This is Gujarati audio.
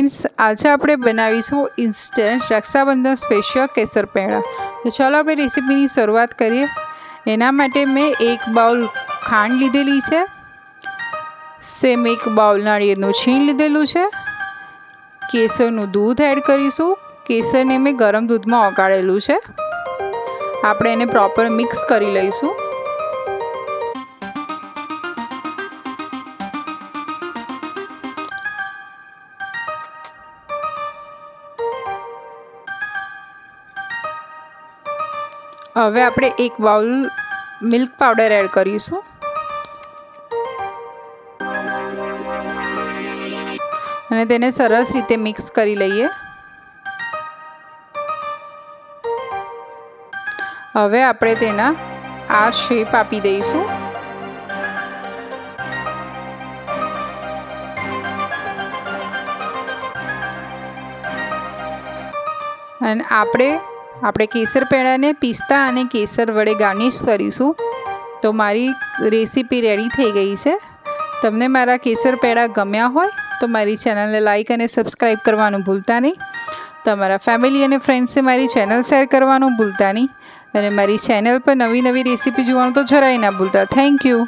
ફ્રેન્ડ્સ, આજે આપણે બનાવીશું ઇન્સ્ટન્ટ રક્ષાબંધન સ્પેશિયલ કેસર પેંડા। તો ચાલો આપણે રેસીપીની શરૂઆત કરીએ। એના માટે મેં 1 બાઉલ ખાંડ લીધેલી છે, સેમ 1 બાઉલ નાળિયેરનું છીણ લીધેલું છે, કેસરનું દૂધ એડ કરીશું। કેસરને મેં ગરમ દૂધમાં ઓગાળેલું છે। આપણે એને પ્રોપર મિક્સ કરી લઈશું। હવે આપણે 1 બાઉલ મિલ્ક પાવડર એડ કરીશું અને તેને સરસ રીતે મિક્સ કરી લઈએ। હવે આપણે તેના આ શેપ આપી દઈશું। અને આપણે કેસર પેંડાને પિસ્તા અને કેસર વડે ગાર્નિશ કરીશું। તો મારી રેસીપી રેડી થઈ ગઈ છે। તમને મારા કેસર પેંડા ગમ્યા હોય તો મારી ચેનલને લાઈક અને સબસ્ક્રાઈબ કરવાનું ભૂલતા નહીં। તમારા ફેમિલી અને ફ્રેન્ડ્સે મારી ચેનલ શેર કરવાનું ભૂલતા નહીં। અને મારી ચેનલ પર નવી રેસીપી જોવાનું તો જરાય ના ભૂલતા। Thank you.